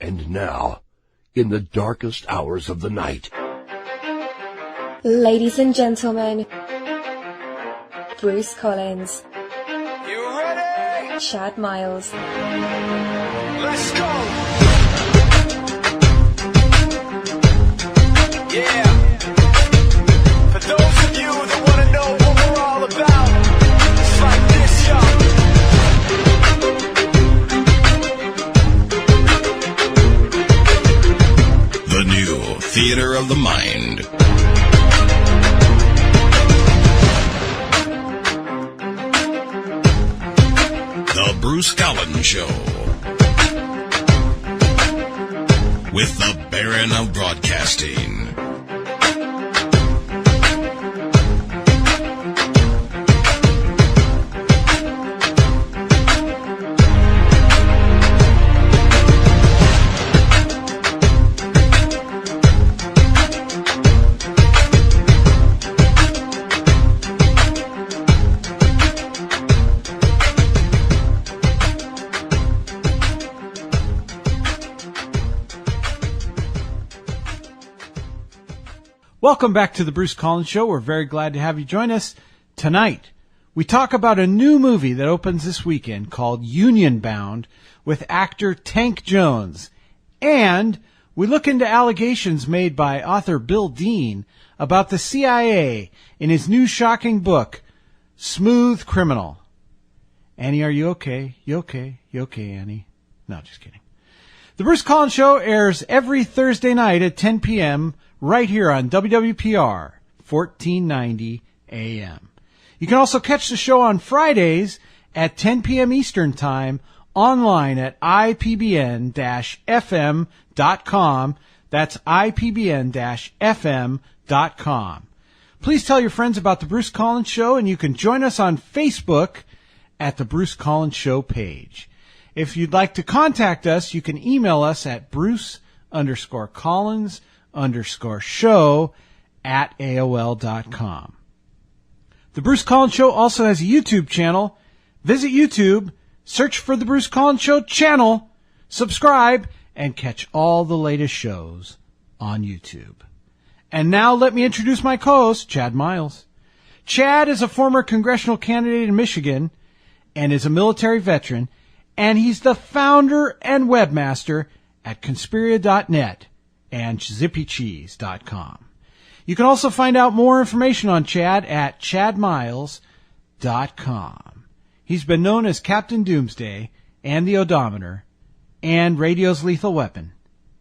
And now, in the darkest hours of the night, ladies and gentlemen, Bruce Collins. You ready? Chad Miles. Let's go! Yeah. For those of you that want to know what we're all about, it's like this, y'all. The new Theater of the Mind. The Bruce Collins Show. With the Baron of Broadcasting. Welcome back to the Bruce Collins Show. We're very glad to have you join us. Tonight, we talk about a new movie that opens this weekend called Union Bound with actor Tank Jones. And we look into allegations made by author Bill Deane about the CIA in his new shocking book, Smooth Criminal. Annie, are you okay? You okay? You okay, Annie? No, just kidding. The Bruce Collins Show airs every Thursday night at 10 p.m. right here on WWPR 1490 AM. You can also catch the show on Fridays at 10 p.m. Eastern Time online at ipbn-fm.com. That's ipbn-fm.com. Please tell your friends about the Bruce Collins Show, and you can join us on Facebook at the Bruce Collins Show page. If you'd like to contact us, you can email us at bruce_collins_show@AOL.com. The Bruce Collins Show also has a YouTube channel. Visit YouTube, search for the Bruce Collins Show channel, subscribe, and catch all the latest shows on YouTube. And now let me introduce my co-host, Chad Miles. Chad is a former congressional candidate in Michigan and is a military veteran, and he's the founder and webmaster at Conspiria.net and ZippyCheese.com. You can also find out more information on Chad at ChadMiles.com. He's been known as Captain Doomsday and the Odometer and radio's lethal weapon,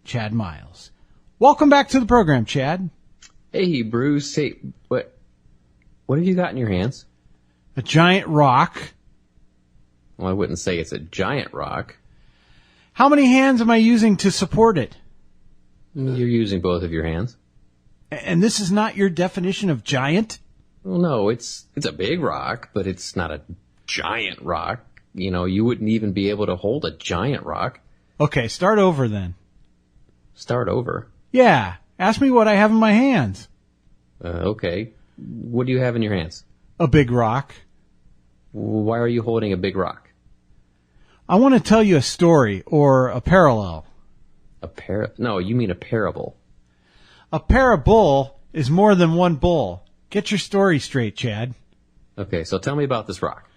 Chad Miles. Welcome back to the program, Chad. Hey, Bruce. Hey, what have you got in your hands? A giant rock. Well, I wouldn't say it's a giant rock. How many hands am I using to support it? You're using both of your hands. And this is not your definition of giant? Well, no, it's a big rock, but it's not a giant rock. You know, you wouldn't even be able to hold a giant rock. Okay, start over then. Start over? Yeah, ask me what I have in my hands. Okay. What do you have in your hands? A big rock. Why are you holding a big rock? I want to tell you a story, or a parallel. No, you mean a parable. A parable is more than one bull. Get your story straight, Chad. Okay, so tell me about this rock.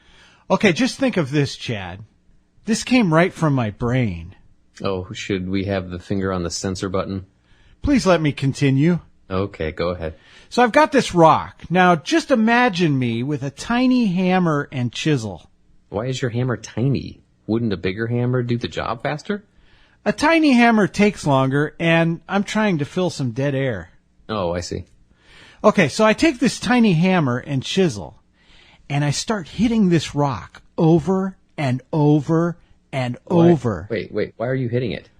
Okay, just think of this, Chad. This came right from my brain. Oh, should we have the finger on the censor button? Please let me continue. Okay, go ahead. So I've got this rock. Now, just imagine me with a tiny hammer and chisel. Why is your hammer tiny? Wouldn't a bigger hammer do the job faster? A tiny hammer takes longer, and I'm trying to fill some dead air. Oh, I see. Okay, so I take this tiny hammer and chisel, and I start hitting this rock over and over and over. Wait. Why are you hitting it?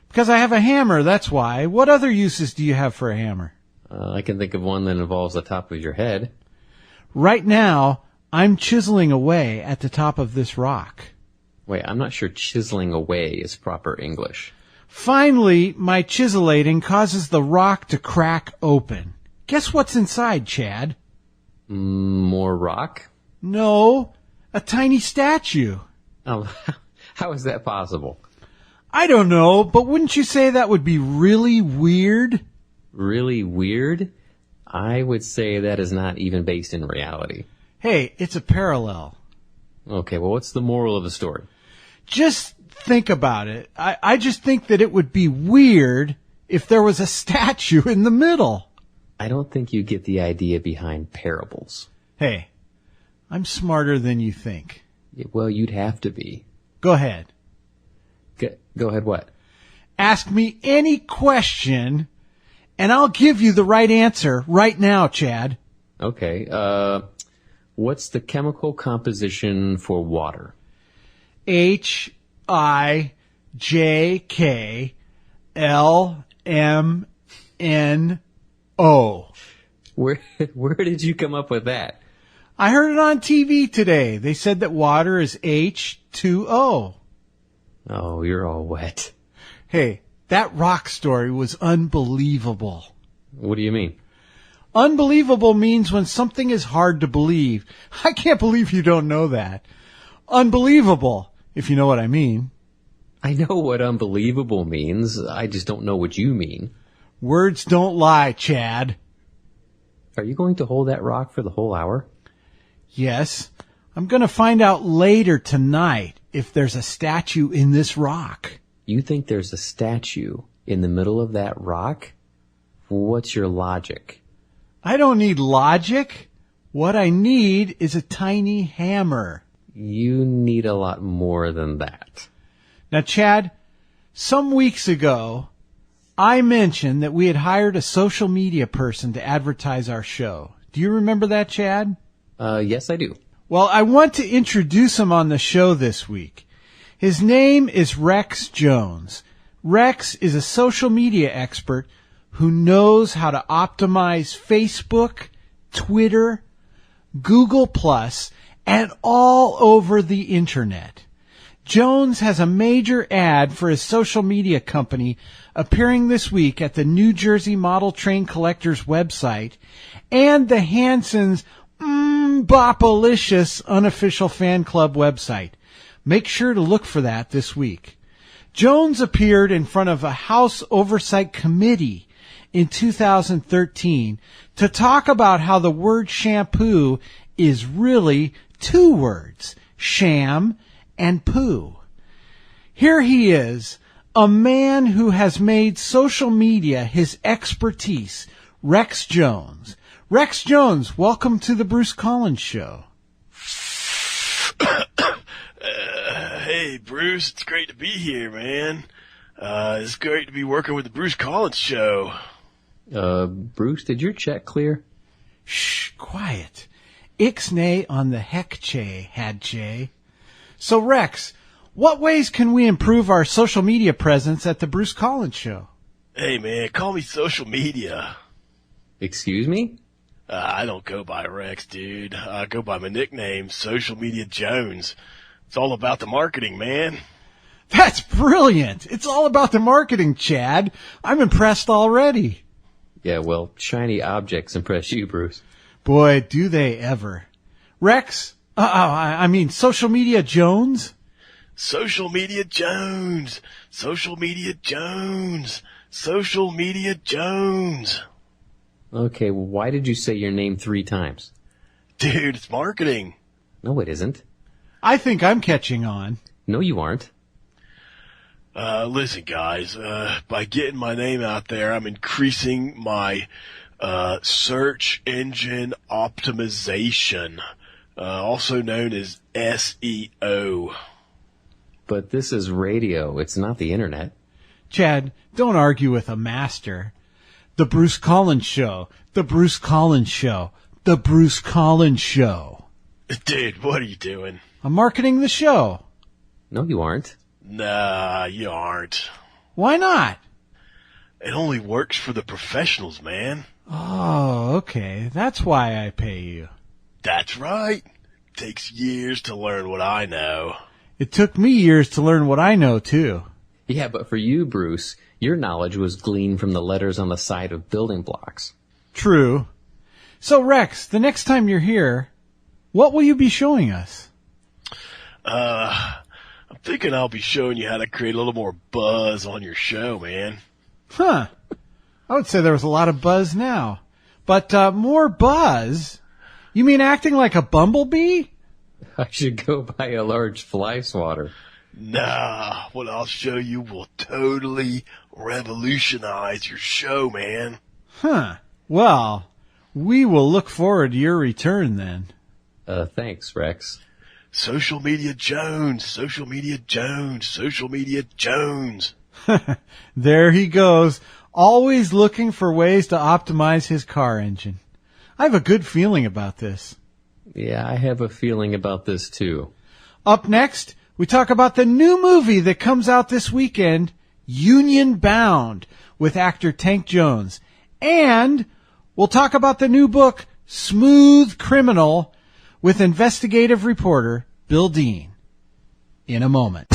Because I have a hammer, that's why. What other uses do you have for a hammer? I can think of one that involves the top of your head. Right now, I'm chiseling away at the top of this rock. Wait, I'm not sure chiseling away is proper English. Finally, my chiselating causes the rock to crack open. Guess what's inside, Chad? More rock? No, a tiny statue. Oh, how is that possible? I don't know, but wouldn't you say that would be really weird? Really weird? I would say that is not even based in reality. Hey, it's a parallel. Okay, well, what's the moral of the story? Just think about it. I just think that it would be weird if there was a statue in the middle. I don't think you get the idea behind parables. Hey, I'm smarter than you think. Well, you'd have to be. Go ahead. Go ahead, what? Ask me any question, and I'll give you the right answer right now, Chad. Okay, what's the chemical composition for water? HIJKLMNO. Where did you come up with that? I heard it on TV today. They said that water is H2O. Oh, you're all wet. Hey, that rock story was unbelievable. What do you mean? Unbelievable means when something is hard to believe. I can't believe you don't know that. Unbelievable, if you know what I mean. I know what unbelievable means. I just don't know what you mean. Words don't lie, Chad. Are you going to hold that rock for the whole hour? Yes, I'm going to find out later tonight if there's a statue in this rock. You think there's a statue in the middle of that rock? What's your logic? I don't need logic. What I need is a tiny hammer. You need a lot more than that. Now, Chad, some weeks ago, I mentioned that we had hired a social media person to advertise our show. Do you remember that, Chad? Yes, I do. Well, I want to introduce him on the show this week. His name is Rex Jones. Rex is a social media expert who knows how to optimize Facebook, Twitter, Google+, and all over the internet. Jones has a major ad for his social media company appearing this week at the New Jersey Model Train Collector's website and the Hanson's Bopalicious unofficial fan club website. Make sure to look for that this week. Jones appeared in front of a House Oversight Committee in 2013 to talk about how the word shampoo is really two words, sham and poo. Here he is, a man who has made social media his expertise, Rex Jones. Rex Jones, welcome to the Bruce Collins Show. Hey, Bruce, it's great to be here, man. It's great to be working with the Bruce Collins Show. Bruce, did your check clear? Shh, quiet. Ixnay on the heck, Che, had Che. So, Rex, what ways can we improve our social media presence at the Bruce Collins Show? Hey, man, call me social media. Excuse me? I don't go by Rex, dude. I go by my nickname, Social Media Jones. It's all about the marketing, man. That's brilliant. It's all about the marketing, Chad. I'm impressed already. Yeah, well, shiny objects impress you, Bruce. Boy, do they ever. Rex, I mean Social Media Jones? Social Media Jones. Social Media Jones. Social Media Jones. Okay, well, why did you say your name 3 times? Dude, it's marketing. No, it isn't. I think I'm catching on. No, you aren't. Listen, guys, by getting my name out there, I'm increasing my search engine optimization, also known as SEO. But this is radio. It's not the internet. Chad, don't argue with a master. The Bruce Collins Show. The Bruce Collins Show. The Bruce Collins Show. Dude, what are you doing? I'm marketing the show. No, you aren't. Nah, you aren't. Why not? It only works for the professionals, man. Oh, okay. That's why I pay you. That's right. Takes years to learn what I know. It took me years to learn what I know, too. Yeah, but for you, Bruce, your knowledge was gleaned from the letters on the side of building blocks. True. So, Rex, the next time you're here, what will you be showing us? I'm thinking I'll be showing you how to create a little more buzz on your show, man. Huh. I would say there was a lot of buzz now. But more buzz? You mean acting like a bumblebee? I should go buy a large fly swatter. Nah, what I'll show you will totally revolutionize your show, man. Huh. Well, we will look forward to your return then. Thanks, Rex. Social Media Jones, Social Media Jones, Social Media Jones. There he goes, always looking for ways to optimize his car engine. I have a good feeling about this. Yeah, I have a feeling about this too. Up next, we talk about the new movie that comes out this weekend, Union Bound, with actor Tank Jones. And we'll talk about the new book, Smooth Criminal, with investigative reporter Bill Deane. In a moment.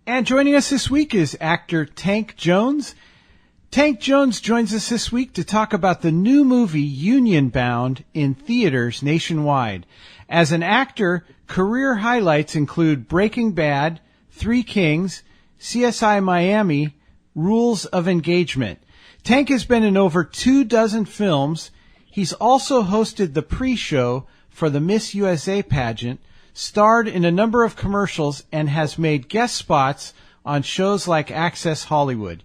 And joining us this week is actor Tank Jones. Tank Jones joins us this week to talk about the new movie Union Bound in theaters nationwide. As an actor, career highlights include Breaking Bad, Three Kings, CSI Miami, Rules of Engagement. Tank has been in over 24 films. He's also hosted the pre-show for the Miss USA pageant, starred in a number of commercials, and has made guest spots on shows like Access Hollywood.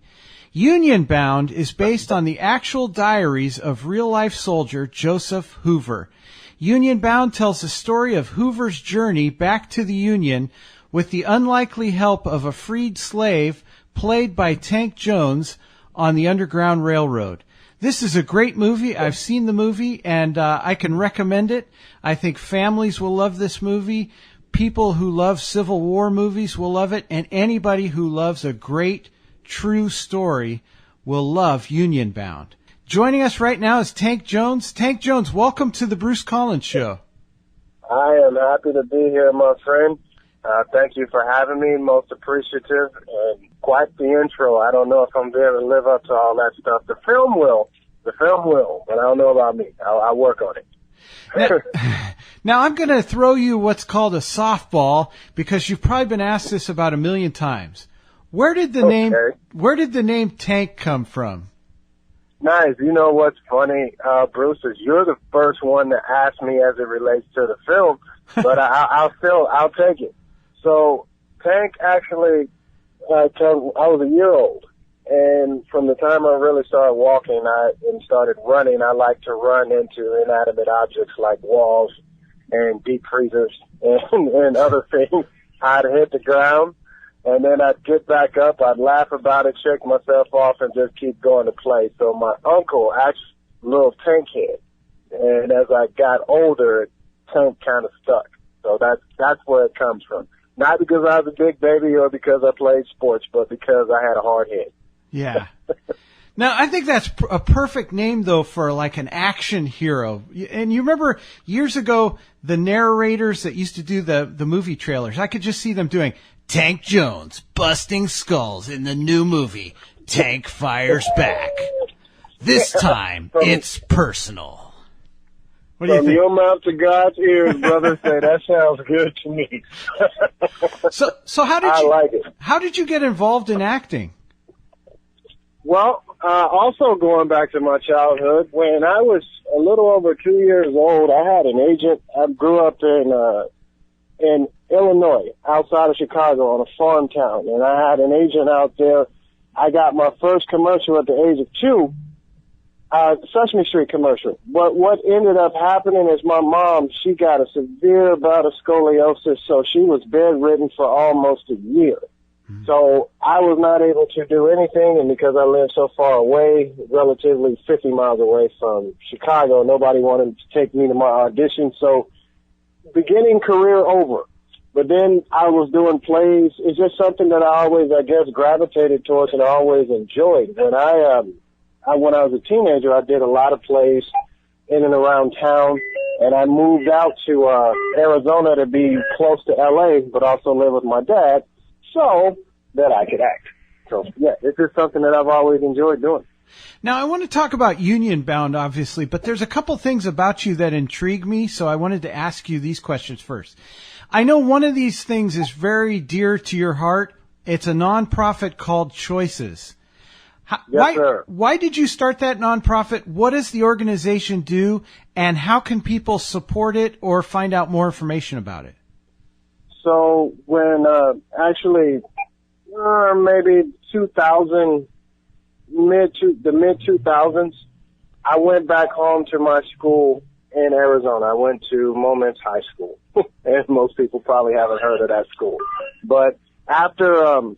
Union Bound is based on the actual diaries of real-life soldier Joseph Hoover. Union Bound tells the story of Hoover's journey back to the Union with the unlikely help of a freed slave played by Tank Jones on the Underground Railroad. This is a great movie. I've seen the movie, and I can recommend it. I think families will love this movie. People who love Civil War movies will love it, and anybody who loves a great, true story will love Union Bound. Joining us right now is Tank Jones. Tank Jones, welcome to the Bruce Collins Show. I am happy to be here, my friend. Thank you for having me. Most appreciative. And quite the intro. I don't know if I'm going to live up to all that stuff. The film will, but I don't know about me. I'll work on it. Now I'm going to throw you what's called a softball because you've probably been asked this about 1 million times. Where did the name Tank come from? Nice. You know what's funny, Bruce, is you're the first one to ask me as it relates to the film, but I'll take it. So Tank actually, I was a year old, and from the time I really started walking and started running, I like to run into inanimate objects like walls and deep freezers and other things. I'd hit the ground, and then I'd get back up, I'd laugh about it, shake myself off, and just keep going to play. So my uncle actually little Tank head, and as I got older, Tank kind of stuck. So that's where it comes from. Not because I was a big baby or because I played sports, but because I had a hard head. Yeah. Now, I think that's a perfect name, though, for like an action hero. And you remember years ago, the narrators that used to do the movie trailers, I could just see them doing Tank Jones busting skulls in the new movie, Tank Fires Back. This time, it's personal. What do you From think? your mouth to God's ears, brother, say that sounds good to me. So how did I like it. How did you get involved in acting? Well, also going back to my childhood, when I was a little over 2 years old, I had an agent. I grew up in Illinois, outside of Chicago, on a farm town, and I had an agent out there. I got my first commercial at the age of 2. Sesame Street commercial. But what ended up happening is my mom, she got a severe bout of scoliosis, so she was bedridden for almost a year. Mm-hmm. So I was not able to do anything, and because I lived so far away, relatively 50 miles away from Chicago, nobody wanted to take me to my audition. So beginning career over. But then I was doing plays. It's just something that I always, I guess, gravitated towards and I always enjoyed. When when I was a teenager, I did a lot of plays in and around town, and I moved out to Arizona to be close to LA, but also live with my dad so that I could act. So, yeah, it's just something that I've always enjoyed doing. Now, I want to talk about Union Bound, obviously, but there's a couple things about you that intrigue me, so I wanted to ask you these questions first. I know one of these things is very dear to your heart. It's a nonprofit called Choices. Yes, sir. Why did you start that nonprofit? What does the organization do, and how can people support it or find out more information about it? So when maybe 2000, the mid 2000s, I went back home to my school in Arizona. I went to Moments High School, and most people probably haven't heard of that school. But after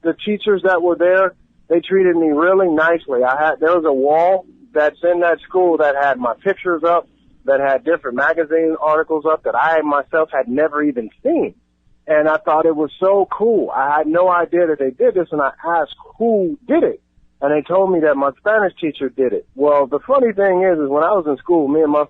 the teachers that were there, they treated me really nicely. There was a wall that's in that school that had my pictures up, that had different magazine articles up that I myself had never even seen. And I thought it was so cool. I had no idea that they did this, and I asked who did it. And they told me that my Spanish teacher did it. Well, the funny thing is when I was in school, me and my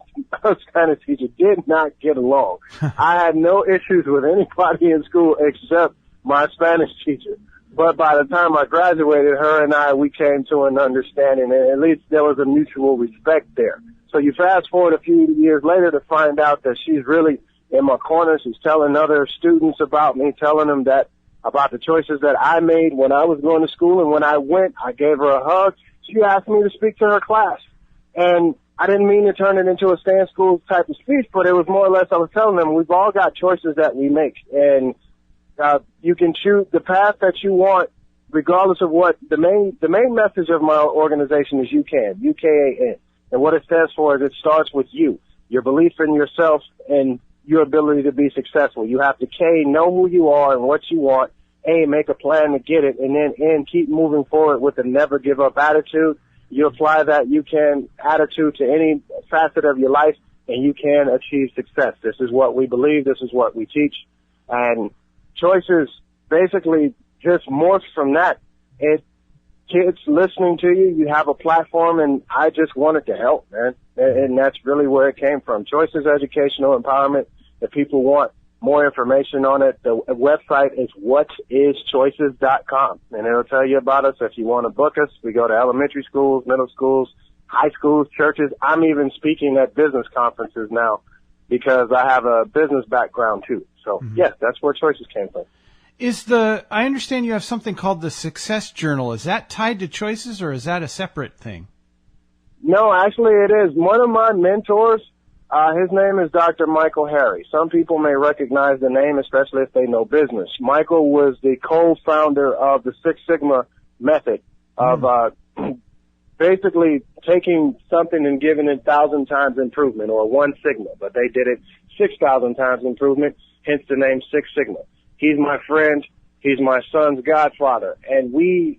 Spanish teacher did not get along. I had no issues with anybody in school except my Spanish teacher. But by the time I graduated, her and we came to an understanding, and at least there was a mutual respect there. So you fast forward a few years later to find out that she's really in my corner. She's telling other students about me, telling them about the choices that I made when I was going to school. And when I went, I gave her a hug. She asked me to speak to her class. And I didn't mean to turn it into a stand school type of speech, but it was more or less I was telling them we've all got choices that we make. And you can choose the path that you want, regardless of what the main message of my organization is. UKAN, and what it stands for is it starts with you, your belief in yourself, and your ability to be successful. You have to know who you are and what you want. Make a plan to get it, and then keep moving forward with a never give up attitude. You apply that UKAN attitude to any facet of your life, and you can achieve success. This is what we believe. This is what we teach, and Choices basically just morphs from that. Kids listening to you, you have a platform, and I just wanted to help, man. And that's really where it came from. Choices Educational Empowerment. If people want more information on it, the website is whatischoices.com, and it'll tell you about us. If you want to book us, we go to elementary schools, middle schools, high schools, churches. I'm even speaking at business conferences now because I have a business background too. So, yes, that's where Choices came from. I understand you have something called the Success Journal. Is that tied to Choices, or is that a separate thing? No, actually it is. One of my mentors, his name is Dr. Michael Harry. Some people may recognize the name, especially if they know business. Michael was the co-founder of the Six Sigma method of basically taking something and giving it 1,000 times improvement, or 1 Sigma, but they did it 6,000 times improvement, hence the name Six Sigma. He's my friend. He's my son's godfather. And we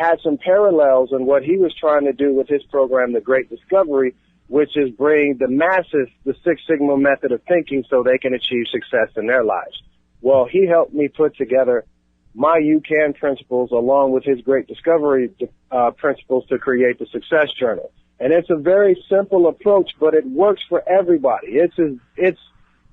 had some parallels in what he was trying to do with his program, The Great Discovery, which is bring the masses the Six Sigma method of thinking so they can achieve success in their lives. Well, he helped me put together my UCAN principles along with his Great Discovery principles to create the Success Journal. And it's a very simple approach, but it works for everybody. It's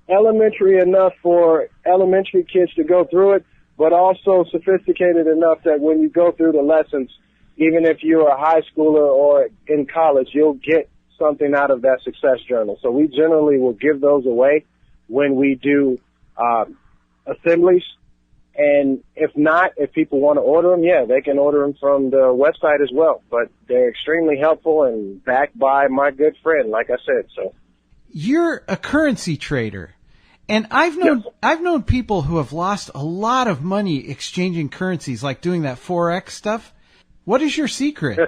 elementary enough for elementary kids to go through it, but also sophisticated enough that when you go through the lessons, even if you're a high schooler or in college, you'll get something out of that Success Journal. So we generally will give those away when we do assemblies. And if not, if people want to order them, yeah, they can order them from the website as well. But they're extremely helpful and backed by my good friend, like I said. So you're a currency trader, and I've known people who have lost a lot of money exchanging currencies, like doing that Forex stuff. What is your secret?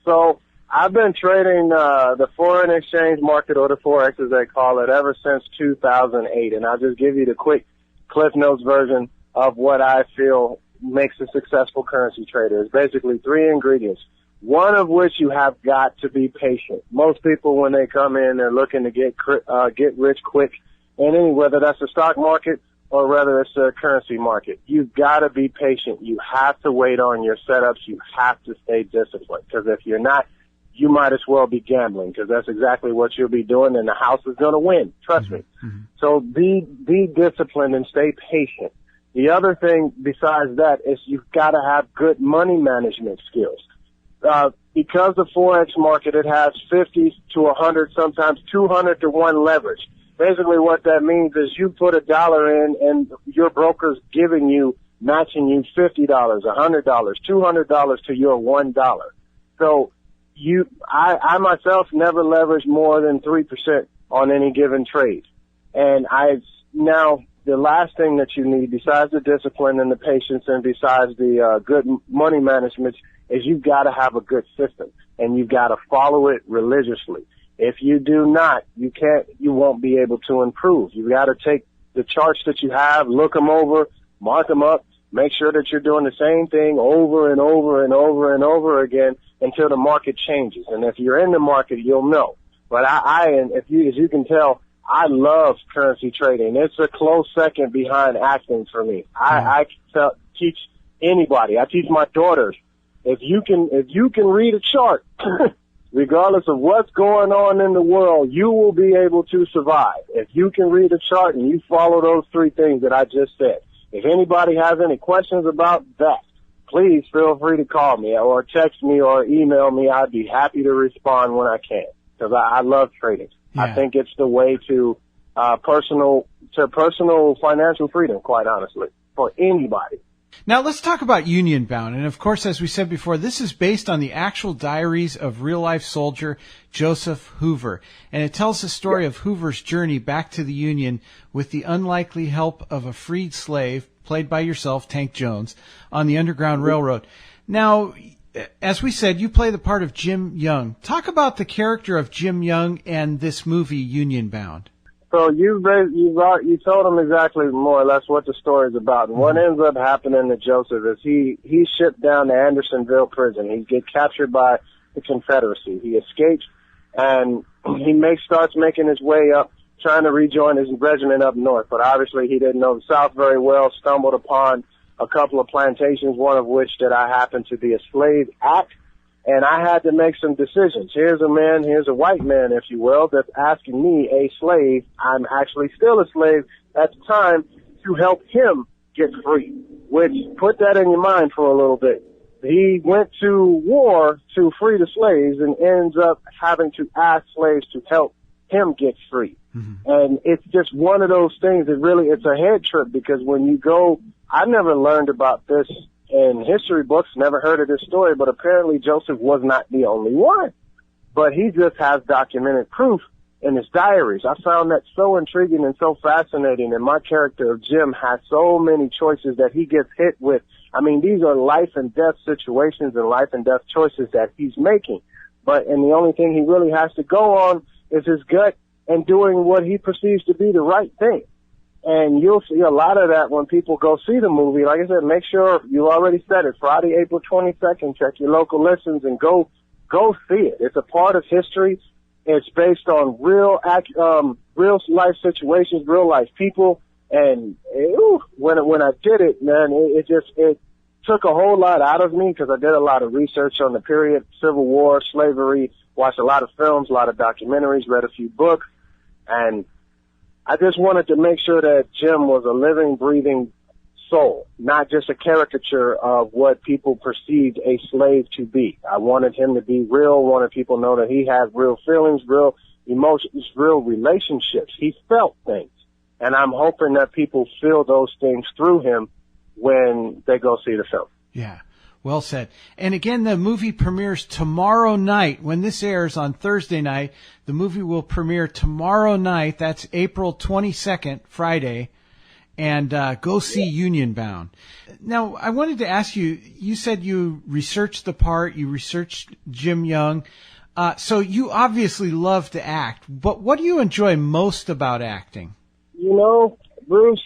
So I've been trading the foreign exchange market, or the Forex as they call it, ever since 2008. And I'll just give you the quick Cliff Notes version of what I feel makes a successful currency trader. It's basically 3 ingredients, one of which you have got to be patient. Most people, when they come in, they're looking to get rich quick. And whether that's the stock market or whether it's the currency market, you've got to be patient. You have to wait on your setups. You have to stay disciplined, because if you're not, you might as well be gambling, because that's exactly what you'll be doing, and the house is going to win. Trust me. So be disciplined and stay patient. The other thing besides that is you've got to have good money management skills. Because the Forex market, it has 50 to 100, sometimes 200 to 1 leverage. Basically what that means is you put $1 in and your broker's matching you $50, $100, $200 to your $1. So I myself never leverage more than 3% on any given trade. And now the last thing that you need, besides the discipline and the patience and besides the good money management, is you've got to have a good system, and you've got to follow it religiously. If you do not, you won't be able to improve. You've got to take the charts that you have, look them over, mark them up, make sure that you're doing the same thing over and over and over and over again until the market changes. And if you're in the market, you'll know. But as you can tell, I love currency trading. It's a close second behind acting for me. I teach anybody. I teach my daughters. If you can read a chart, regardless of what's going on in the world, you will be able to survive. If you can read a chart and you follow those 3 things that I just said. If anybody has any questions about that, please feel free to call me or text me or email me. I'd be happy to respond when I can, because I love trading. Yeah. I think it's the way to personal financial freedom, quite honestly, for anybody. Now let's talk about Union Bound. And of course, as we said before, this is based on the actual diaries of real-life soldier Joseph Hoover. And it tells the story of Hoover's journey back to the Union with the unlikely help of a freed slave, played by yourself, Tank Jones, on the Underground Railroad. Now, as we said, you play the part of Jim Young. Talk about the character of Jim Young and this movie, Union Bound. So you told him exactly more or less what the story is about. And what ends up happening to Joseph is he's shipped down to Andersonville prison. He gets captured by the Confederacy. He escapes, and he starts making his way up, trying to rejoin his regiment up north. But obviously he didn't know the South very well, stumbled upon a couple of plantations, one of which that I happened to be a slave at. And I had to make some decisions. Here's a white man, if you will, that's asking me, a slave, I'm actually still a slave at the time, to help him get free. Which, put that in your mind for a little bit. He went to war to free the slaves and ends up having to ask slaves to help him get free. And it's just one of those things that really, it's a head trip, because when you go, I never learned about this in history books, never heard of this story, but apparently Joseph was not the only one. But he just has documented proof in his diaries. I found that so intriguing and so fascinating, and my character of Jim has so many choices that he gets hit with. I mean, these are life and death situations and life and death choices that he's making. And the only thing he really has to go on is his gut and doing what he perceives to be the right thing. And you'll see a lot of that when people go see the movie. Like I said, make sure, you already said it, Friday, April 22nd, check your local listings and go see it. It's a part of history. It's based on real life situations, real life people. And when I did it, man, it took a whole lot out of me, because I did a lot of research on the period, Civil War, slavery, watched a lot of films, a lot of documentaries, read a few books, and I just wanted to make sure that Jim was a living, breathing soul, not just a caricature of what people perceived a slave to be. I wanted him to be real, wanted people to know that he had real feelings, real emotions, real relationships. He felt things. And I'm hoping that people feel those things through him when they go see the film. Yeah. Well said. And again, the movie premieres tomorrow night. When this airs on Thursday night, the movie will premiere tomorrow night. That's April 22nd, Friday. And go see Union Bound. Now, I wanted to ask you, you said you researched the part, you researched Jim Young. So you obviously love to act. But what do you enjoy most about acting? You know, Bruce,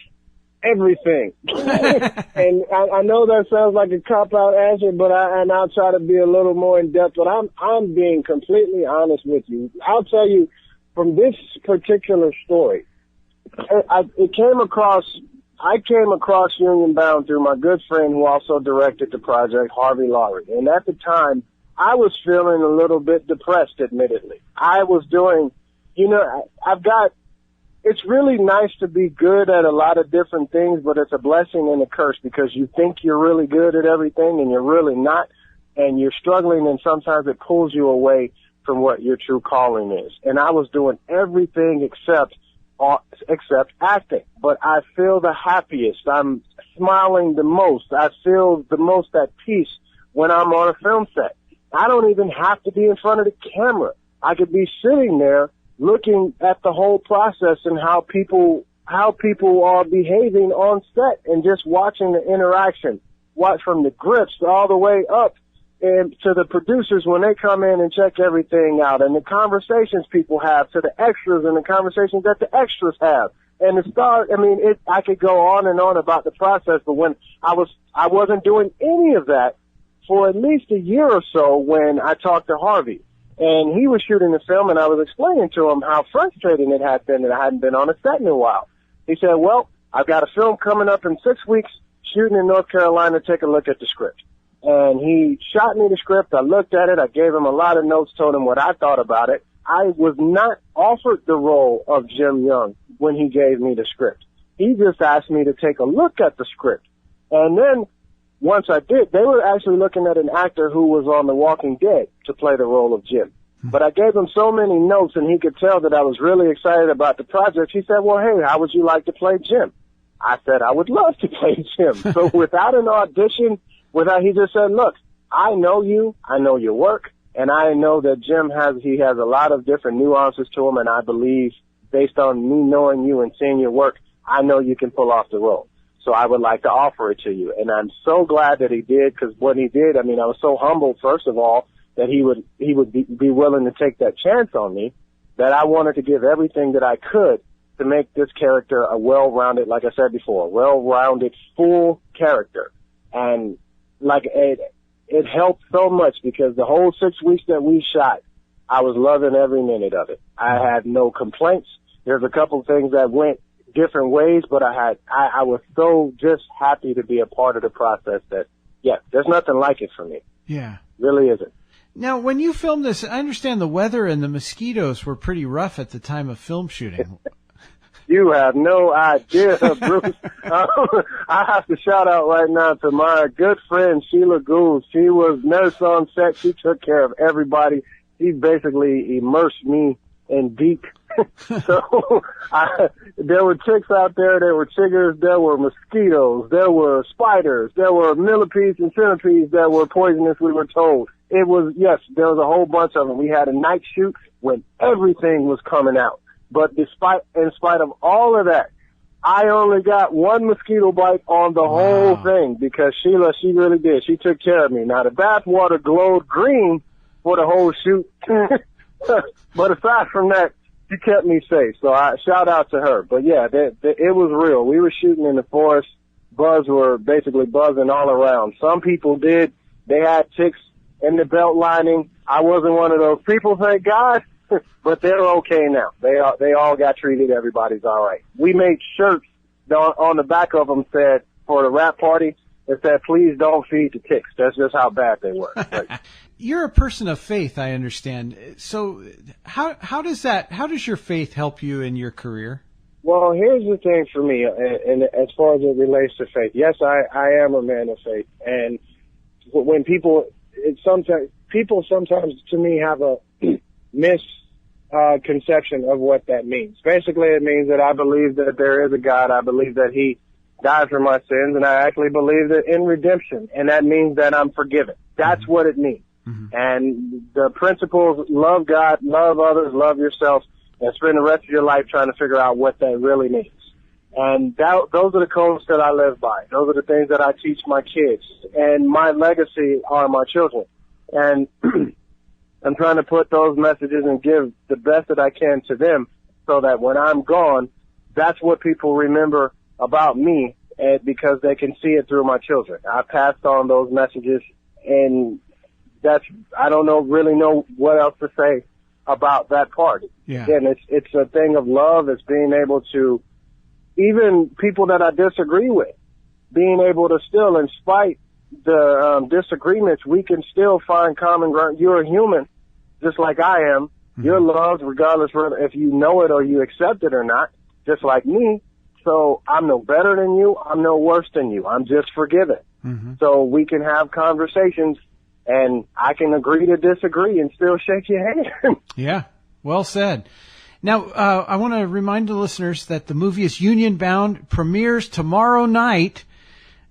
everything. And I know that sounds like a cop-out answer, but I'll try to be a little more in-depth, but I'm being completely honest with you. I'll tell you, from this particular story, it came across I came across Union Bound through my good friend who also directed the project, Harvey Lowry. And at the time, I was feeling a little bit depressed, admittedly. I was doing, it's really nice to be good at a lot of different things, but it's a blessing and a curse because you think you're really good at everything and you're really not, and you're struggling, and sometimes it pulls you away from what your true calling is. And I was doing everything except acting, but I feel the happiest. I'm smiling the most. I feel the most at peace when I'm on a film set. I don't even have to be in front of the camera. I could be sitting there looking at the whole process and how people are behaving on set and just watching the interaction, watch from the grips all the way up and to the producers when they come in and check everything out, and the conversations people have to the extras and the conversations that the extras have. And the star, I could go on and on about the process, but when I wasn't doing any of that for at least a year or so when I talked to Harvey. And he was shooting the film, and I was explaining to him how frustrating it had been that I hadn't been on a set in a while. He said, well, I've got a film coming up in 6 weeks, shooting in North Carolina. Take a look at the script. And he shot me the script. I looked at it. I gave him a lot of notes, told him what I thought about it. I was not offered the role of Jim Young when he gave me the script. He just asked me to take a look at the script. And then once I did, they were actually looking at an actor who was on The Walking Dead to play the role of Jim. But I gave him so many notes, and he could tell that I was really excited about the project. He said, well, hey, how would you like to play Jim? I said, I would love to play Jim. So without an audition, he just said, look, I know you, I know your work, and I know that Jim has a lot of different nuances to him, and I believe, based on me knowing you and seeing your work, I know you can pull off the role. So I would like to offer it to you. And I'm so glad that he did, because what he did, I was so humbled, first of all, that he would be willing to take that chance on me, that I wanted to give everything that I could to make this character a well-rounded, like I said before, well-rounded, full character. And it helped so much because the whole 6 weeks that we shot, I was loving every minute of it. I had no complaints. There's a couple of things that went different ways, but I was so just happy to be a part of the process that, there's nothing like it for me. Yeah. Really isn't. Now, when you filmed this, I understand the weather and the mosquitoes were pretty rough at the time of film shooting. You have no idea, Bruce. I have to shout out right now to my good friend, Sheila Gould. She was nurse on set. She took care of everybody. She basically immersed me in deep. So there were ticks out there. There were chiggers. There were mosquitoes. There were spiders. There were millipedes and centipedes that were poisonous, we were told. There was a whole bunch of them. We had a night shoot when everything was coming out. But in spite of all of that, I only got one mosquito bite on the whole thing because Sheila, she really did. She took care of me. Now, the bath water glowed green for the whole shoot. But aside from that, she kept me safe. So I shout out to her. But yeah, it was real. We were shooting in the forest. Bugs were basically buzzing all around. Some people did. They had ticks in the belt lining. I wasn't one of those people, thank God. But they're okay now. They all got treated. Everybody's all right. We made shirts on the back of them said, for the rap party, it said, please don't feed the ticks. That's just how bad they were. You're a person of faith, I understand. So how does your faith help you in your career? Well, here's the thing for me, and as far as it relates to faith. Yes, I am a man of faith. And when people sometimes to me have a misconception of what that means. Basically, it means that I believe that there is a God. I believe that he died for my sins, and I actually believe that in redemption, and that means that I'm forgiven. That's what it means. Mm-hmm. And the principles, love God, love others, love yourself, and spend the rest of your life trying to figure out what that really means. And those are the codes that I live by. Those are the things that I teach my kids. And my legacy are my children. And I'm trying to put those messages and give the best that I can to them so that when I'm gone, that's what people remember about me, and because they can see it through my children. I passed on those messages, and I don't really know what else to say about that part. Yeah. Again, it's a thing of love. It's being able to, even people that I disagree with, being able to still, in spite the disagreements, we can still find common ground. You're a human, just like I am. You're loved regardless of if you know it or you accept it or not, just like me. So I'm no better than you. I'm no worse than you. I'm just forgiven. So we can have conversations, and I can agree to disagree and still shake your hand. Yeah, well said. Now, I want to remind the listeners that the movie is Union Bound, premieres tomorrow night,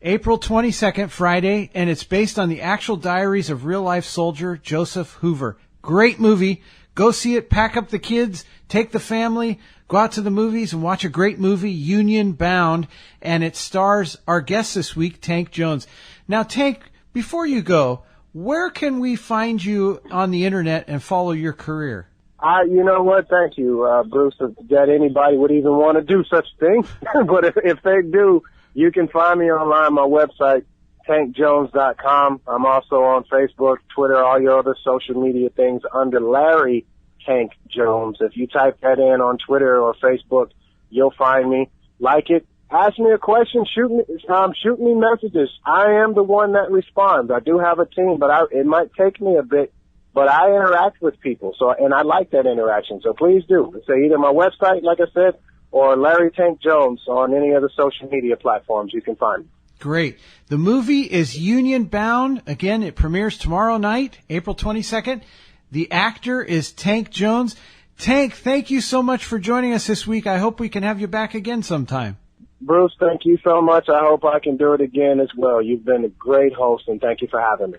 April 22nd, Friday, and it's based on the actual diaries of real-life soldier Joseph Hoover. Great movie. Go see it, pack up the kids, take the family, go out to the movies and watch a great movie, Union Bound, and it stars our guest this week, Tank Jones. Now, Tank, before you go, where can we find you on the internet and follow your career? You know what? Thank you, Bruce, that anybody would even want to do such a thing. But if they do, you can find me online, my website, tankjones.com. I'm also on Facebook, Twitter, all your other social media things under Larry Tank Jones. If you type that in on Twitter or Facebook, you'll find me. Like it. Ask me a question. Shoot me messages. I am the one that responds. I do have a team, but it might take me a bit. But I interact with people, and I like that interaction. So please do. It's either my website, like I said, or Larry Tank Jones on any of the social media platforms you can find me. Great. The movie is Union Bound. Again, it premieres tomorrow night, April 22nd. The actor is Tank Jones. Tank, thank you so much for joining us this week. I hope we can have you back again sometime. Bruce, thank you so much. I hope I can do it again as well. You've been a great host, and thank you for having me.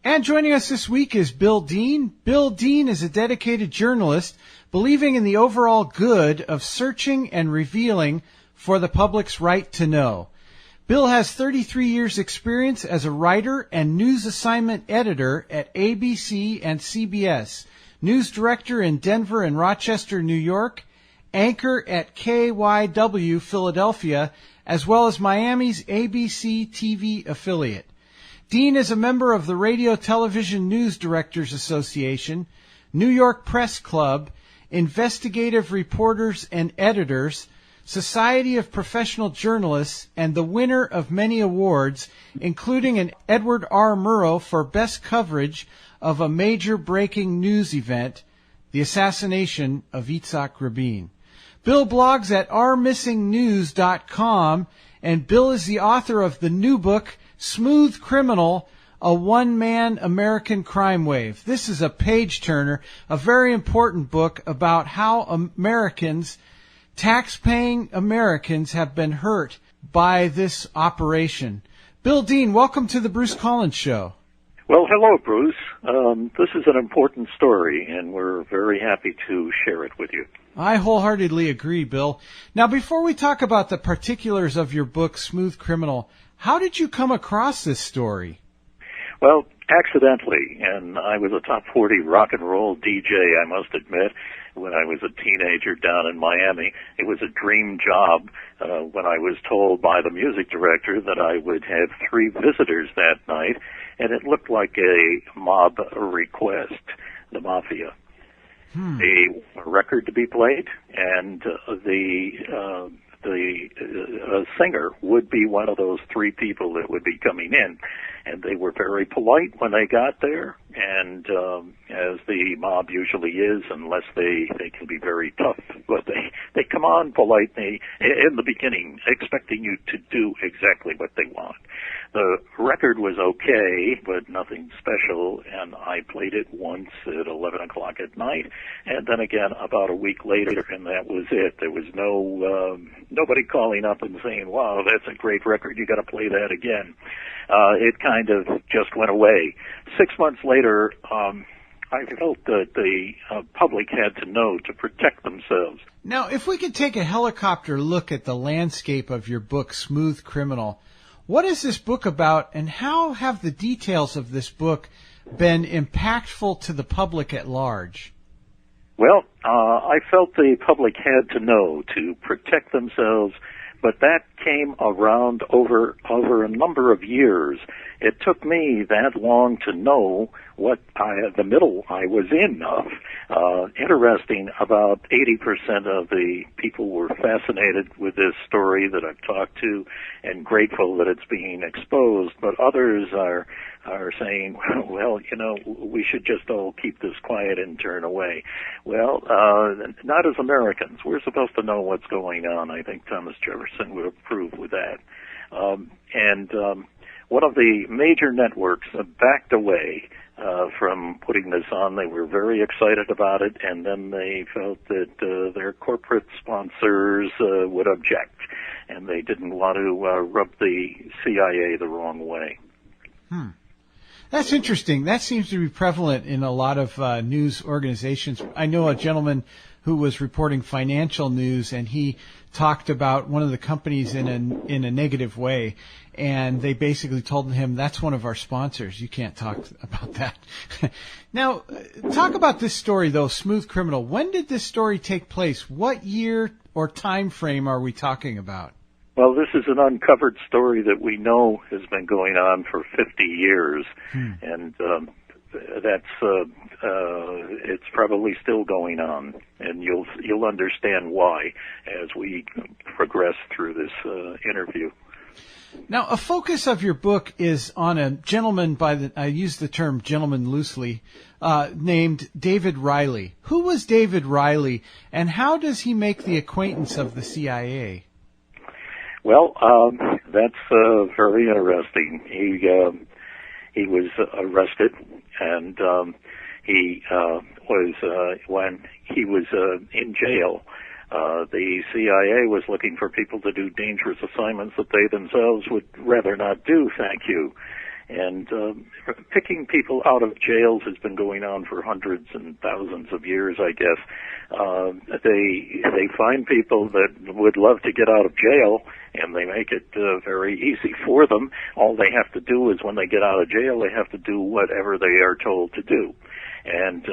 And joining us this week is Bill Deane. Bill Deane is a dedicated journalist believing in the overall good of searching and revealing for the public's right to know. Bill has 33 years experience as a writer and news assignment editor at ABC and CBS, news director in Denver and Rochester, New York, anchor at KYW Philadelphia, as well as Miami's ABC TV affiliate. Deane is a member of the Radio Television News Directors Association, New York Press Club, Investigative Reporters and Editors, Society of Professional Journalists, and the winner of many awards, including an Edward R. Murrow for best coverage of a major breaking news event, the assassination of Yitzhak Rabin. Bill blogs at rmissingnews.com, and Bill is the author of the new book, Smooth Criminal, a one-man American crime wave. This is a page-turner, a very important book about how Americans, tax-paying Americans, have been hurt by this operation. Bill Deane, welcome to the Bruce Collins Show. Well, hello, Bruce. This is an important story, and we're very happy to share it with you. I wholeheartedly agree, Bill. Now, before we talk about the particulars of your book, Smooth Criminal, how did you come across this story? Well, accidentally, and I was a top 40 rock and roll DJ, I must admit, when I was a teenager down in Miami. It was a dream job when I was told by the music director that I would have 3 visitors that night, and it looked like a mob request, the Mafia. A record to be played, and the singer would be one of those 3 people that would be coming in. And they were very polite when they got there, and as the mob usually is, unless they can be very tough, but they come on politely in the beginning, expecting you to do exactly what they want. The record was okay, but nothing special, and I played it once at 11 o'clock at night, and then again about a week later, and that was it. There was nobody calling up and saying, wow, that's a great record, you got to play that again. It kind of just went away. 6 months later, I felt that the public had to know to protect themselves. Now, if we could take a helicopter look at the landscape of your book, Smooth Criminal, what is this book about, and how have the details of this book been impactful to the public at large? Well, I felt the public had to know to protect themselves but that came around over a number of years. It took me that long to know what the middle I was in of. Interesting, about 80% of the people were fascinated with this story that I've talked to and grateful that it's being exposed, but others are saying, well, we should just all keep this quiet and turn away. Well, not as Americans. We're supposed to know what's going on. I think Thomas Jefferson would approve with that. One of the major networks backed away from putting this on. They were very excited about it, and then they felt that their corporate sponsors would object, and they didn't want to rub the CIA the wrong way. That's interesting. That seems to be prevalent in a lot of news organizations. I know a gentleman who was reporting financial news, and he talked about one of the companies in a negative way, and they basically told him, that's one of our sponsors. You can't talk about that. Now, talk about this story, though, Smooth Criminal. When did this story take place? What year or time frame are we talking about? Well, this is an uncovered story that we know has been going on for 50 years, and it's probably still going on, and you'll understand why as we progress through this interview. Now, a focus of your book is on a gentleman I use the term gentleman loosely, named David Riley. Who was David Riley, and how does he make the acquaintance of the CIA? Well, that's very interesting. He was arrested, and he was when he was in jail. The CIA was looking for people to do dangerous assignments that they themselves would rather not do, thank you. And picking people out of jails has been going on for hundreds and thousands of years, I guess. They find people that would love to get out of jail, and they make it very easy for them. All they have to do is when they get out of jail, they have to do whatever they are told to do. And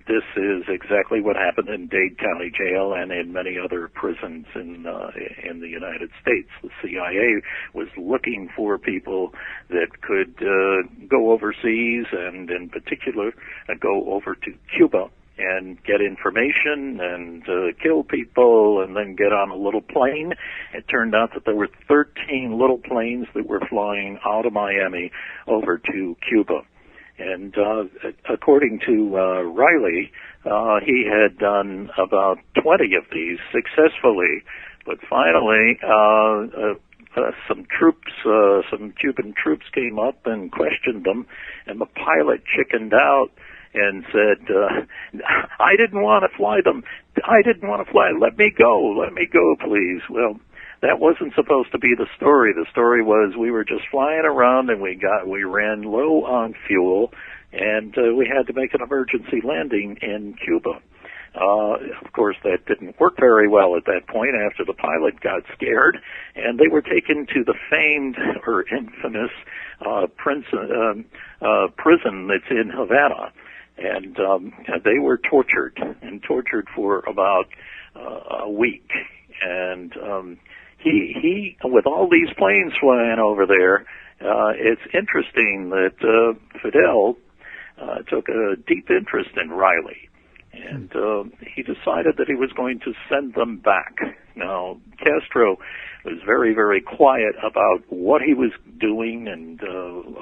this is exactly what happened in Dade County Jail and in many other prisons in the United States. The CIA was looking for people that could go overseas, and in particular go over to Cuba and get information and kill people and then get on a little plane. It turned out that there were 13 little planes that were flying out of Miami over to Cuba. And according to Riley, he had done about 20 of these successfully. But finally, some Cuban troops came up and questioned them, and the pilot chickened out and said, I didn't want to fly them. I didn't want to fly. Let me go, please. Well, that wasn't supposed to be the story. The story was we were just flying around and we ran low on fuel, and we had to make an emergency landing in Cuba. Of course, that didn't work very well at that point after the pilot got scared, and they were taken to the famed or infamous prison that's in Havana, and they were tortured for about a week. And he, with all these planes flying over there, it's interesting that Fidel took a deep interest in Riley, and he decided that he was going to send them back. Now, Castro was very, very quiet about what he was doing and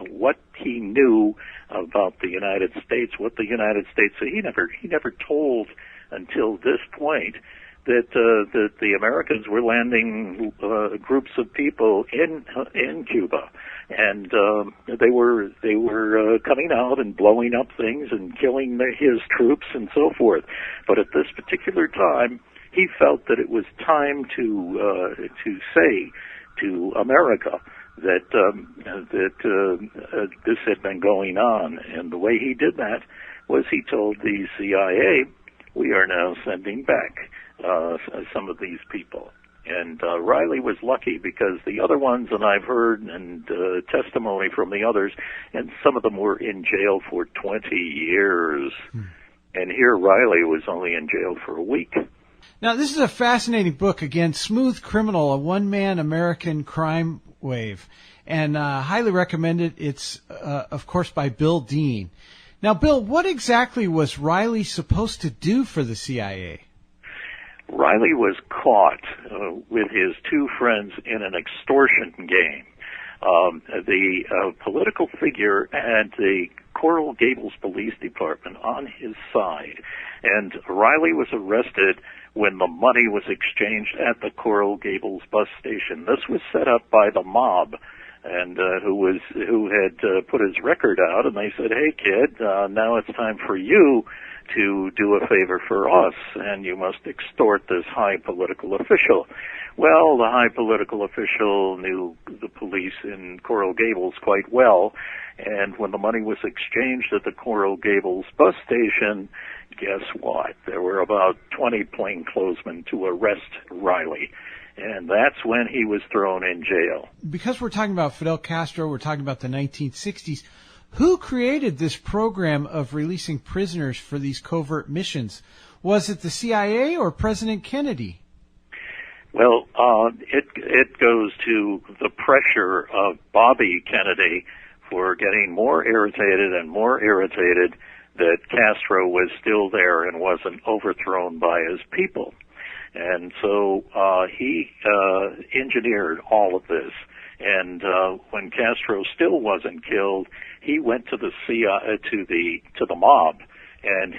what he knew about the United States, what the United States. So he never told until this point that the Americans were landing groups of people in Cuba, and they were coming out and blowing up things and killing his troops and so forth. But at this particular time, he felt that it was time to say to America that this had been going on, and the way he did that was he told the CIA, "We are now sending back some of these people." And Riley was lucky because the other ones, and I've heard and testimony from the others, and some of them were in jail for 20 years. And here Riley was only in jail for a week. Now, this is a fascinating book. Again, Smooth Criminal, a one-man American crime wave. And highly recommend it. It's, of course, by Bill Deane. Now, Bill, what exactly was Riley supposed to do for the CIA? Riley was caught with his two friends in an extortion game. The political figure had the Coral Gables Police Department on his side, and Riley was arrested when the money was exchanged at the Coral Gables bus station. This was set up by the mob, and who had put his record out, and they said, "Hey, kid, now it's time for you to do a favor for us, and you must extort this high political official." Well, the high political official knew the police in Coral Gables quite well, and when the money was exchanged at the Coral Gables bus station, guess what? There were about 20 plainclothesmen to arrest Riley, and that's when he was thrown in jail. Because we're talking about Fidel Castro, we're talking about the 1960s, who created this program of releasing prisoners for these covert missions? Was it the CIA or President Kennedy? Well, it goes to the pressure of Bobby Kennedy for getting more irritated that Castro was still there and wasn't overthrown by his people. And so he engineered all of this. And when Castro still wasn't killed, he went to the CIA, to the mob, and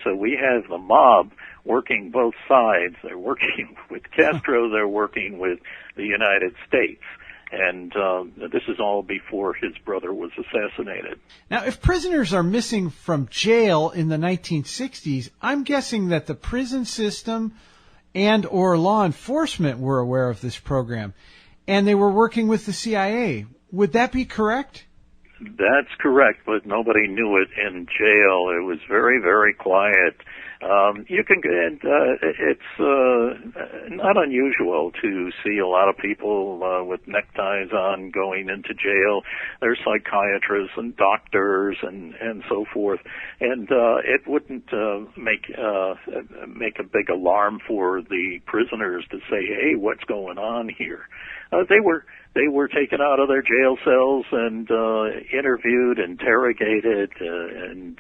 so we have the mob working both sides. They're working with Castro, they're working with the United States, and this is all before his brother was assassinated. Now, if prisoners are missing from jail in the 1960s, I'm guessing that the prison system and or law enforcement were aware of this program, and they were working with the CIA. Would that be correct? That's correct, but nobody knew it in jail. It was very, very quiet. It's not unusual to see a lot of people with neckties on going into jail. There's psychiatrists and doctors and so forth, and it wouldn't make a big alarm for the prisoners to say, "Hey, what's going on here?" They were taken out of their jail cells and interviewed, interrogated, and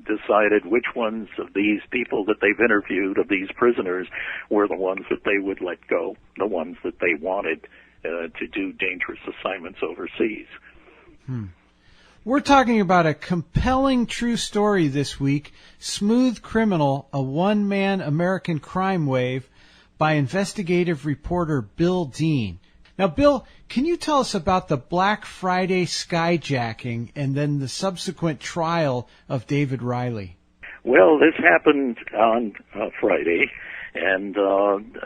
decided which ones of these people that they've interviewed, of these prisoners, were the ones that they would let go, the ones that they wanted to do dangerous assignments overseas. We're talking about a compelling true story this week, Smooth Criminal, a one-man American crime wave, by investigative reporter Bill Deane. Now, Bill, can you tell us about the Black Friday skyjacking and then the subsequent trial of David Riley? Well, this happened on Friday, and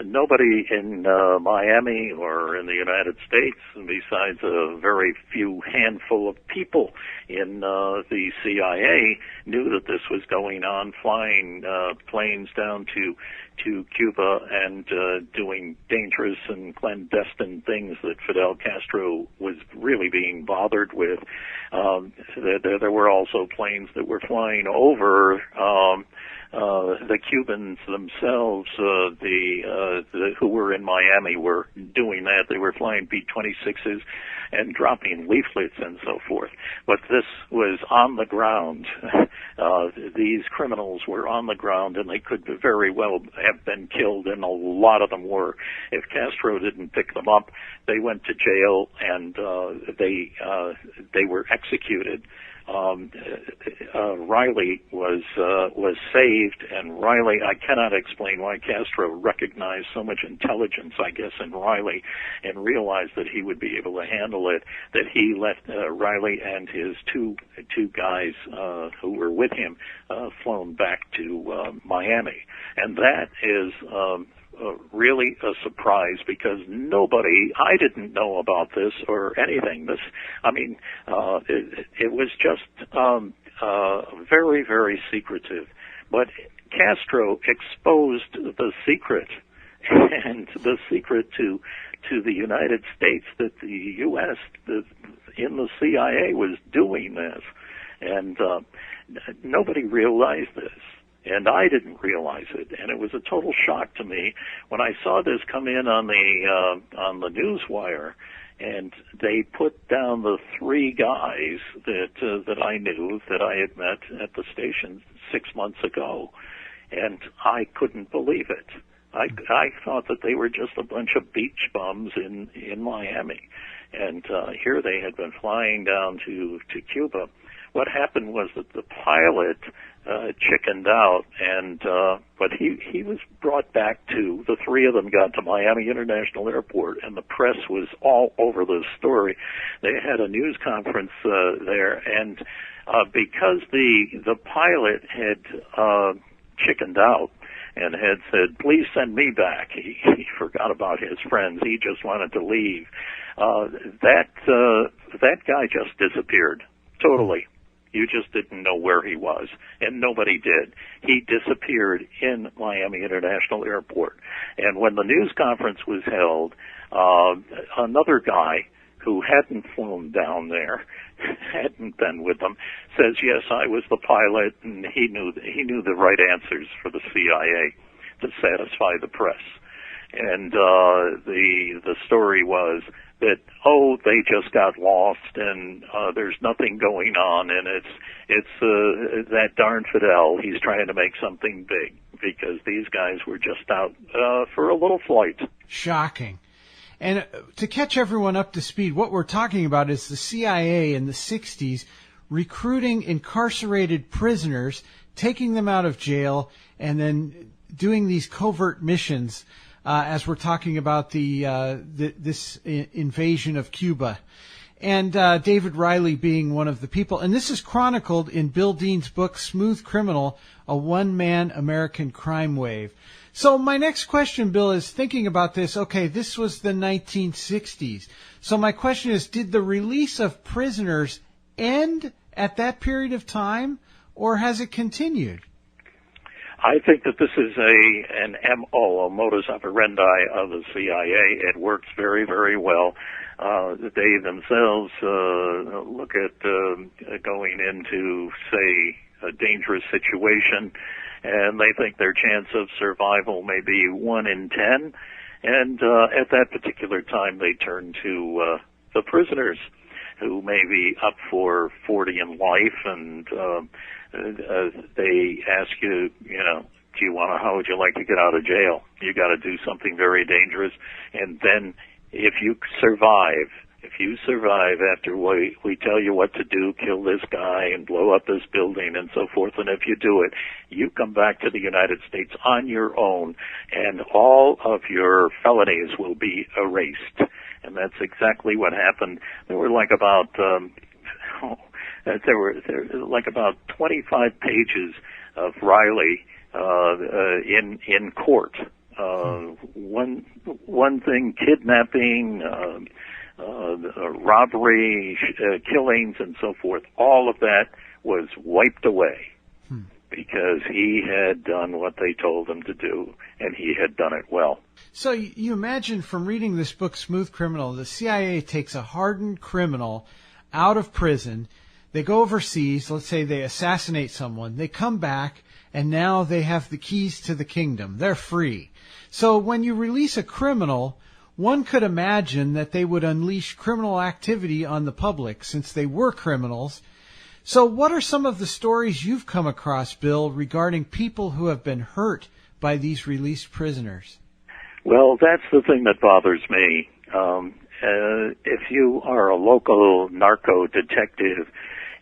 nobody in Miami or in the United States, besides a very few handful of people in the CIA, knew that this was going on, flying planes down to Cuba and doing dangerous and clandestine things that Fidel Castro was really being bothered with. There were also planes that were flying over the Cubans themselves, who were in Miami, were doing that. They were flying B-26s and dropping leaflets and so forth. But this was on the ground. These criminals were on the ground, and they could very well have been killed, and a lot of them were. If Castro didn't pick them up, they went to jail, and they were executed. Riley was saved, and Riley, I cannot explain why Castro recognized so much intelligence, I guess, in Riley, and realized that he would be able to handle it, that he let Riley and his two guys who were with him flown back to Miami. And that is really a surprise, because I didn't know about this or anything. It was just very, very secretive. But Castro exposed the secret, and the secret to the United States, that the U.S. in the CIA was doing this, and nobody realized this. And I didn't realize it, and it was a total shock to me when I saw this come in on the news wire, and they put down the three guys that I knew that I had met at the station 6 months ago, and I couldn't believe it. I thought that they were just a bunch of beach bums in Miami, and here they had been flying down to Cuba. What happened was that the pilot chickened out, and but he was brought back to, the three of them got to Miami International Airport, and the press was all over this story. They had a news conference there, and because the pilot had chickened out and had said, "Please send me back," he forgot about his friends. He just wanted to leave. That guy just disappeared totally. You just didn't know where he was, and nobody did. He disappeared in Miami International Airport. And when the news conference was held, another guy who hadn't flown down there, hadn't been with them, says, "Yes, I was the pilot," and he knew the right answers for the CIA to satisfy the press. And the story was that, they just got lost, and there's nothing going on, and it's that darn Fidel. He's trying to make something big, because these guys were just out for a little flight. Shocking. And to catch everyone up to speed, what we're talking about is the CIA in the 60s recruiting incarcerated prisoners, taking them out of jail, and then doing these covert missions as we're talking about this invasion of Cuba. And David Riley being one of the people. And this is chronicled in Bill Deane's book, Smooth Criminal, a one-man American crime wave. So my next question, Bill, is thinking about this. Okay, this was the 1960s. So my question is, did the release of prisoners end at that period of time, or has it continued? I think that this is an MO, a modus operandi of the CIA. It works very, very well. They themselves look at going into, say, a dangerous situation, and they think their chance of survival may be 1 in 10. And at that particular time, they turn to the prisoners, who may be up for 40 in life, and they ask you, how would you like to get out of jail? You got to do something very dangerous, and then if you survive after we tell you what to do, kill this guy and blow up this building and so forth, and if you do it, you come back to the United States on your own, and all of your felonies will be erased. And that's exactly what happened. There were like about 25 pages of Riley in court. One thing, kidnapping, robbery, killings, and so forth. All of that was wiped away because he had done what they told him to do, and he had done it well. So you imagine from reading this book, Smooth Criminal, the CIA takes a hardened criminal out of prison. They go overseas. Let's say they assassinate someone. They come back, and now they have the keys to the kingdom. They're free. So when you release a criminal, one could imagine that they would unleash criminal activity on the public since they were criminals. So what are some of the stories you've come across, Bill, regarding people who have been hurt by these released prisoners? Well, that's the thing that bothers me. If you are a local narco detective,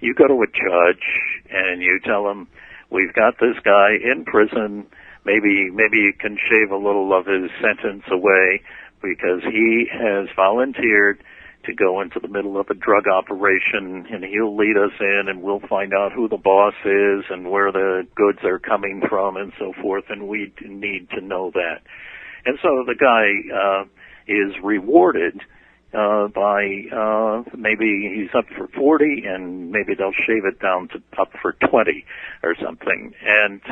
you go to a judge and you tell him, "We've got this guy in prison. Maybe you can shave a little of his sentence away because he has volunteered to go into the middle of a drug operation, and he'll lead us in, and we'll find out who the boss is and where the goods are coming from and so forth, and we need to know that." And so the guy is rewarded by maybe he's up for 40, and maybe they'll shave it down to up for 20 or something. And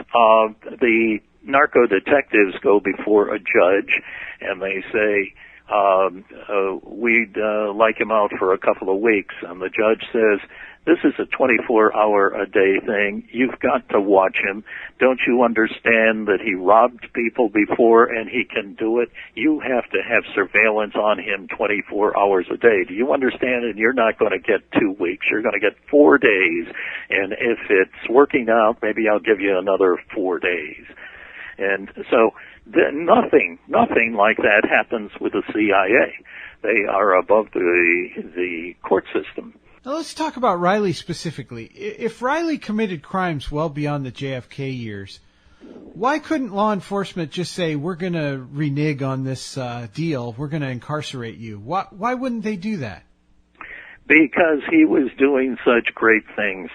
the narco detectives go before a judge, and they say, we'd like him out for a couple of weeks. And the judge says, This is a 24-hour-a-day thing. You've got to watch him. Don't you understand that he robbed people before and he can do it? You have to have surveillance on him 24 hours a day. Do you understand? And you're not going to get 2 weeks. You're going to get 4 days. And if it's working out, maybe I'll give you another 4 days. And so nothing like that happens with the CIA. They are above the court system. Now let's talk about Riley specifically. If Riley committed crimes well beyond the JFK years, why couldn't law enforcement just say, we're going to renege on this deal, we're going to incarcerate you? Why wouldn't they do that? Because he was doing such great things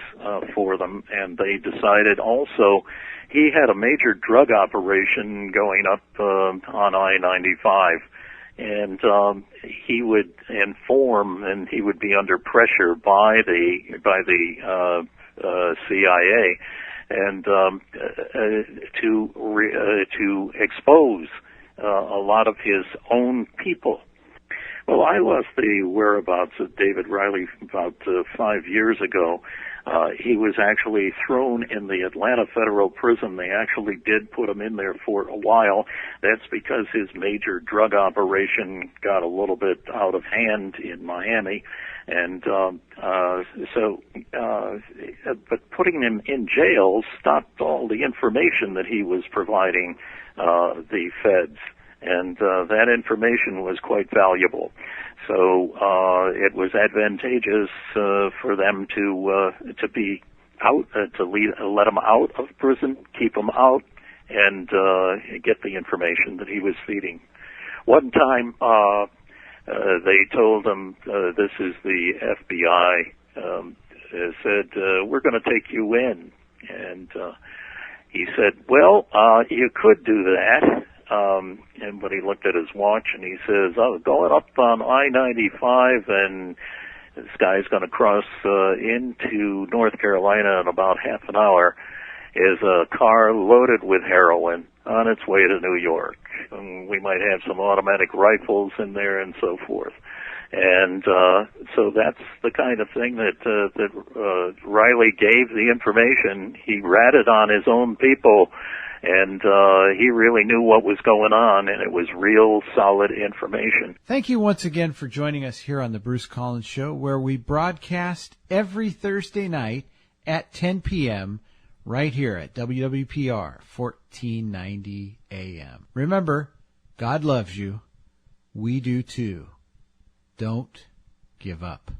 for them, and they decided also he had a major drug operation going up on I-95. And he would inform, and he would be under pressure by the CIA, and to expose a lot of his own people. Well, I lost the whereabouts of David Riley about 5 years ago. He was actually thrown in the Atlanta Federal Prison. They actually did put him in there for a while. That's because his major drug operation got a little bit out of hand in Miami. And but putting him in jail stopped all the information that he was providing the feds. And that information was quite valuable. So it was advantageous for them to be out, to let him out of prison, keep him out, and get the information that he was feeding. One time they told him, this is the FBI, said, we're going to take you in. And he said, well, you could do that. But he looked at his watch and he says, going up on I-95 and this guy's going to cross into North Carolina in about half an hour is a car loaded with heroin on its way to New York. And we might have some automatic rifles in there and so forth. And so that's the kind of thing that Riley gave the information. He ratted on his own people. And he really knew what was going on, and it was real solid information. Thank you once again for joining us here on the Bruce Collins Show, where we broadcast every Thursday night at 10 p.m. right here at WWPR 1490 AM. Remember, God loves you. We do too. Don't give up.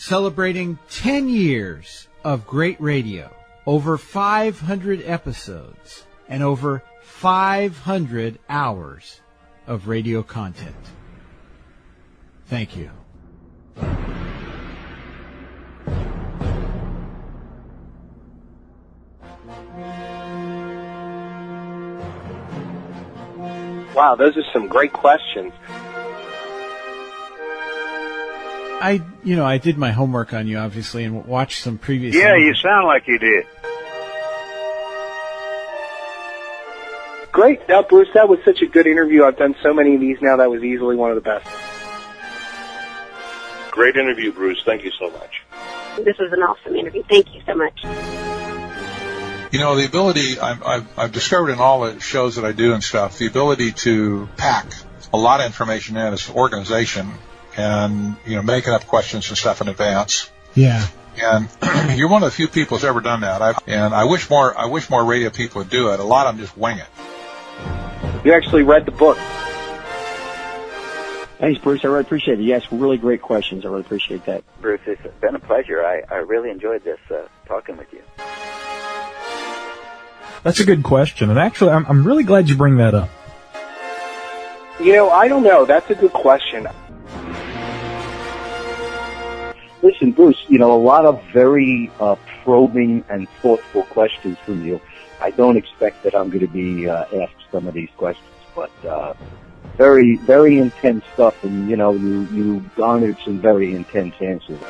Celebrating 10 years of great radio, over 500 episodes, and over 500 hours of radio content. Thank you. Wow, those are some great questions. I did my homework on you, obviously, and watched some previous... Yeah, you sound like you did. Great. Now, Bruce, that was such a good interview. I've done so many of these now. That was easily one of the best. Great interview, Bruce. Thank you so much. This was an awesome interview. Thank you so much. You know, the ability, I've discovered in all the shows that I do and stuff, the ability to pack a lot of information in as an organization and, making up questions and stuff in advance. Yeah. And you're one of the few people who's ever done that. I wish more radio people would do it. A lot of them just wing it. You actually read the book. Thanks, Bruce. I really appreciate it. You asked really great questions. I really appreciate that. Bruce, it's been a pleasure. I really enjoyed this, talking with you. That's a good question. And actually, I'm really glad you bring that up. I don't know. That's a good question. Listen, Bruce, a lot of very probing and thoughtful questions from you. I don't expect that I'm going to be asked some of these questions, but very, very intense stuff, and you garnered some very intense answers.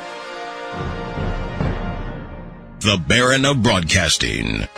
The Baron of Broadcasting.